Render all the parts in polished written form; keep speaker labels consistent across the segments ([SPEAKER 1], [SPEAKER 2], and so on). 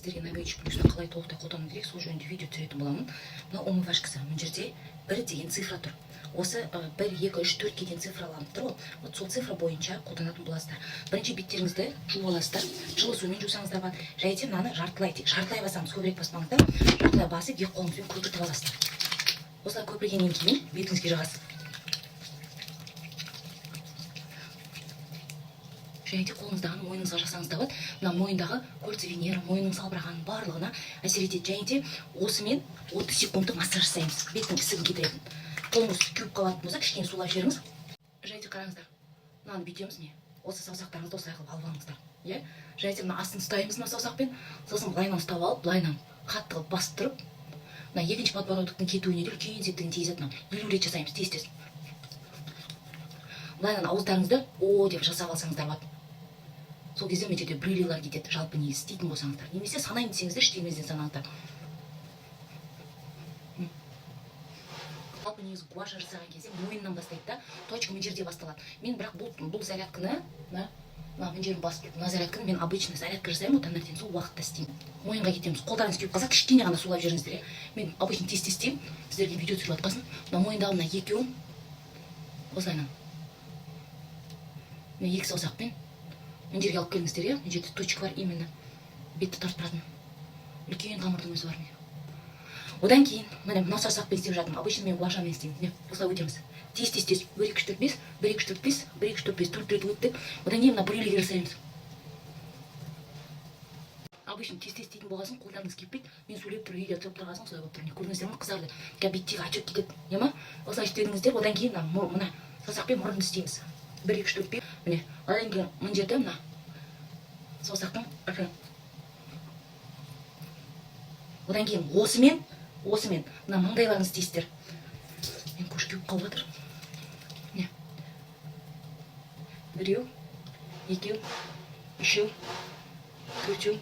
[SPEAKER 1] сіздерге навечик плюсты қалай толықтай қолдану керек сол жөнінде видео түсіретін боламын. Мына умывашкасы мына жерде 1 деген цифра тұр. Осы 1, 2, 3, 4 деген цифраланып тұр ғой. Вот сол цифра бойынша қолданатын боласыздар. Бірінші беттеріңізді жуып аласыздар. Жылы сумен жусаңыз да болады. Және мынаны жартылай басамыз, көбірек баспаңыздар. Жартылай басып, екі қолыңызбен көпіртіп аласыздар. Осылай көпіргеннен кейін бетіңізге жағасыз. Және де қолыңыздағыны мойныңызға жасаңыз да болады. Мына мойындағы кольца венера, мойынның салбырағанның барлығына әсер етеді. Және де осымен 30 секундтық массаж жасаймыз. Беттің ісігін кетіретін. Қолыңыз күйіп қалатын болса, кішкене сулап жіберіңіз. Және де қараңыздар. Мынаны бүйтеміз не? Осы саусақтарыңызды осылай қылып алып алыңыздар. Иә? Және де мына астын ұстаймыз мына саусақпен. Сосын былайынан ұстап алып, былайынан қатты қылып басып тұрып, мына екінші подбородоктың кетуіне де үлкен септігін тигізеді. Елу рет жасаймыз, тез-тез. Былайынан ауыздарыңызды о деп жасап алсаңыздар болады. Сол кезде мына жерде брилилар кетеді, жалпы негізі істейтін болсаңыздар. Немесе санаймын десеңіздер, іштеңізден санаңыздар. Жалпы негізі гуашь жасаған кезде мойыннан бастайды да, точка мына жерде басталады. Мен бірақ бұл зарядканы, мына жерін басып, мына зарядканы мен обычно зарядка жасаймын, таңертең сол уақытта істеймін. Мойынға кетеміз. Қолдарыңыз күйіп қалса, кішкене ғана сулап жіберіңіздер. Мен обычно тез істеймін. Сіздерге видео түсіріп жатқасын. Мына мойындағы мына екеуін осылайынан. Мен екі саусақпен мына жерге алып келіңіздер, иә? Мына жерде точка бар, именно бетті тартып тұратын. Үлкен тамырдың өзі бар. Одан кейін мына саусақпен істеп жатырмын. Обычно мен гуашьмен істеймін. Осылай өтеміз. Тез. 1, 2, 3, 4, 5, 1, 2, 3, 4, 5, 1, 2, 3, 4, 5, 4 рет өттік. Одан кейін мына брилиге жасаймыз. Обычно тез істейтін болғасын, қолдарыңыз кетпейді. Мен сөйлеп тұрып, видео түсіріп тұрғасын, солай болып тұр. Көрдіңіздер ме? Қызарды. Беттегі отчет кетеді. Ема? Осылай істедіңіздер. Одан кейін мына саусақпен мұрынды істейміз. 1, 2, 3, 4, 5. Міне, одан кейін мына жерде мына саусақтың одан кейін осымен мына маңдайларыңызды істейсіздер. Мен көш кеуіп қалып жатыр. Міне. 1, 2, 3, 4,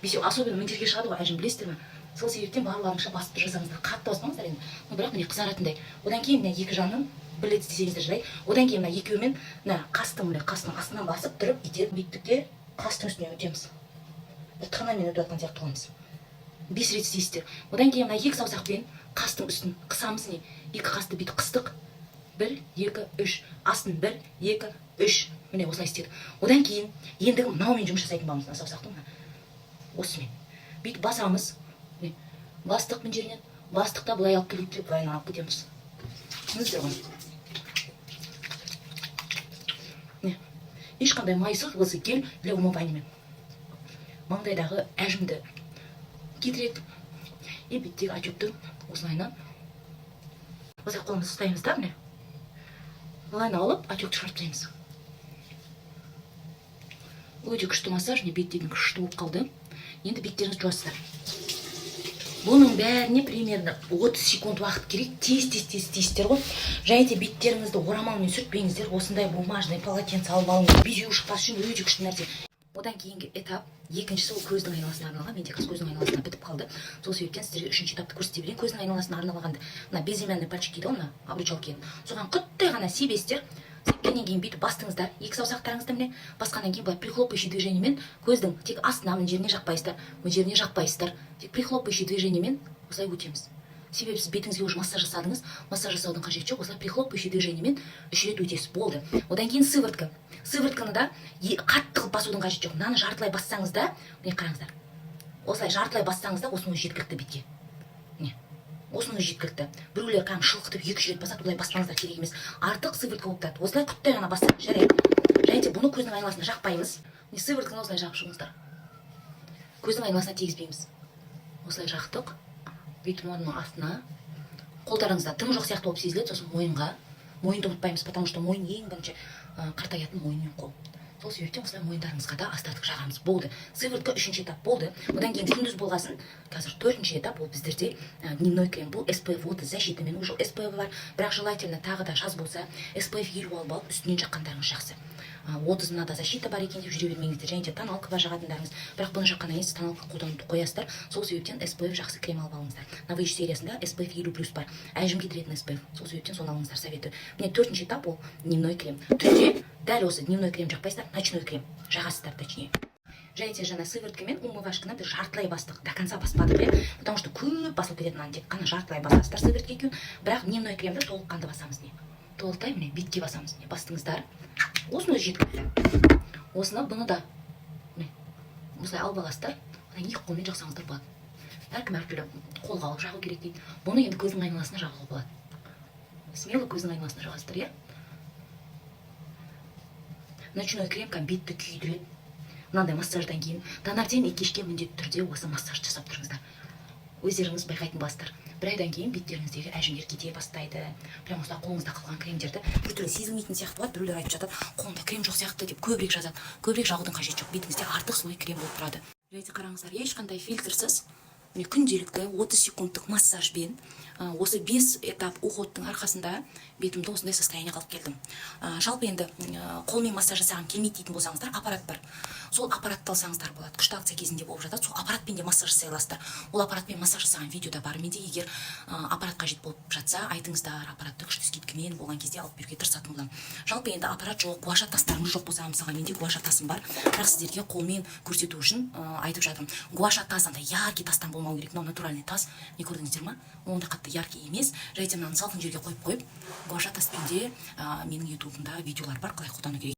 [SPEAKER 1] 5. Особенно мына жерге шығады ғой, әжім, білесіздер ме? Сол себептен барларыңша басып жасаңыздар. Қатты баспаңыздар енді. Бірақ міне қызаратындай. Одан кейін мына екі жағынан бір рет істесеңіздер жарайды. Одан кейін мына екеуімен мына қастың астынан басып тұрып, итеріп бүйттікте қастың үстіне өтеміз. Бір тырнамен өтіп жатқан сияқты қыламыз. 5 рет істейсіздер. Одан кейін мына екі саусақпен қастың үстін қысамыз не? Екі қасты бүйтіп қыстық. 1, 2, 3. Астын 1, 2, 3. Міне осылай істедік. Одан кейін ендігі мынаумен жұмыс жасайтын боламыз, мына саусақтың осымен. Бүйтіп басамыз. Бастық мына жерінен, бастықта былай алып келіп, былай алып кетеміз. Түсініңіздер ғой. Ешқандай майсыз осы гель для умывания. Маңдайдағы әжімді кетіреді. И беттегі отекті осылайынан осылай қолымызды ұстаймыз да, міне. Былайынан алып, отекті шығарып тастаймыз. Өте күшті массаж, беттегі күшті болып қалды. Енді беттеріңізді жуасыздар. Бұның бәріне примерно 30 секунд уақыт керек. Тез істейсіздер ғой. Және де беттеріңізді орамалмен сүртпеңіздер. Осындай бумажный полотенце алып алыңыз. Безеу шықпас үшін өте күшті нәрсе. Одан кейінгі этап, екіншісі ол көздің айналасына арналған. Менде қазір көздің айналасына бітіп қалды. Сол себептен сіздерге үшінші этапты көрсете берейін. Көздің айналасына арналғанды мына беземянный пальчик дейді ғой, мына обручалки. Соған құттай ғана себесіздер. Сепкеннен кейін бүйтіп бастыңыздар. Екі саусақтарыңызды міне басқаннан кейін былай прихлопающий движениемен көздің тек астына мына жеріне жақпайсыздар. Тек прихлопающий движениемен осылай өтеміз. Себебі сіз бетіңізге уже массаж жасадыңыз. Массаж жасаудың қажеті жоқ. Осылай прихлопающий движениемен 3 рет өтесіз. Болды. Одан кейін сыворотка. Сыворотканы да қатты қылып басудың қажеті жоқ. Мынаны жартылай бассаңыз да, міне қараңыздар. Осылай жартылай бассаңыз да, осының өзі жеткілікті бетке. Міне. Осының өзі жеткілікті. Біреулер кәдімгі шылқытып 2-3 рет басады, олай баспаңыздар, керек емес. Артық сыворотка болып тұрады. Осылай құттай ғана бассаңыз жарайды. Және де бұны көздің айналасына жақпаймыз. Міне сыворотканы осылай жағып шығыңыздар. Көздің айналасына тигізбейміз. Осылай жақтық. Бүйтіп мұрынның астына. Қолдарыңызда тым жоқ сияқты болып сезіледі, сосын мойынға. Мойынды ұмытпаймыз, потому что мойын ең бірінші қартаятын мойын мен қол. Сол себептен осылай мойындарыңызға да астатық жағамыз. Болды. Сыворотка 3-ші этап болды. Одан кейін күндіз болғасын, қазір 4-ші этап ол біздерде дневной крем. Бұл SPF защитамен уже SPF бар. Бірақ желательно тағы да жаз болса SPF 50 алып үстінен жаққандарыңыз жақсы. 30 мынада защита бар екен деп жүре бермеңіздер. Және де тоналка бар жағатындарыңыз. Бірақ бұны жаққаннан кейін тоналка қолдануды қоясыздар. Сол себептен SPF жақсы крем алып алыңыздар. Новыйш сериясында SPF 50+ бар. Әжім кетіретін SPF. Сол себептен соны алыңыздар, советую. Міне 4-ші этап ол дневной крем. Түнде дәл осы дневной крем жақпайсыздар, ночной крем жағасыздар, точнее. және де жаңа сывороткамен умывашканы біз жартылай бастық, до конца баспадық, иә, потому что көп басылып кетеді, мынаны тек қана жартылай басасыздар сыворотка екеуін, бірақ дневной кремді толыққанды басамыз, не толықтай міне бетке басамыз, не бастыңыздар. Осыны жеткілікті. Осыны бұны да міне осылай алып аласыздар, одан екі қолмен жақсаңыздар болады. Әркім әртүрлі қолға алып жағу керек дейді. Бұны енді көздің айналасына жағуға болады. Смело көздің айналасына жағасыздар, иә. Ночной крем бетті күйдіреді. Мынандай массаждан кейін таңертең кешке міндетті түрде осы массаж жасап тұрыңыздар. Өздеріңіз байқайтын боласыздар. Бір айдан кейін беттеріңіздегі әжімдер кете бастайды. Прям осылай қолыңызда қалған кремдерді біртүрлі сезілмейтін сияқты болады. Біреулер айтып жатады, қолымда крем жоқ сияқты деп көбірек жазады. Көбірек жағудың қажеті жоқ. Бетіңізде артық слой крем болып тұрады. Және қараңыздар, ешқандай фильтрсіз, міне күнделікті 30 секундтық массажбен осы 5 этап уходтың арқасында бетімді осындай состояние қалып келдім. Жалпы енді қолмен массаж жасаған келмейді дейтін болсаңыздар, аппарат бар. Сол аппаратты алсаңыздар болады. Күшті акция кезінде болып жатады. Сол аппаратпен де массаж жасай аласыздар. Ол аппаратпен массаж жасаған видеода бар. Менде егер аппарат қажет болып жатса, айтыңыздар, аппаратты күшті скидкамен болған кезде алып беруге тырысатын боламын. Жалпы енді аппарат жоқ, гуаша тастарымыз жоқ болса, мысалға менде гуаша тасым бар. Бірақ сіздерге қолмен көрсету үшін айтып жатырмын. Гуаша тас андай яркий тастан болмау керек, но натуральный тас. Не көрдіңіздер ма? Ондай қатты яркий емес. Және мынаны салқын жерге қойып гуаша таспен де менің ютубымда видеолар бар, қалай қолдану керек.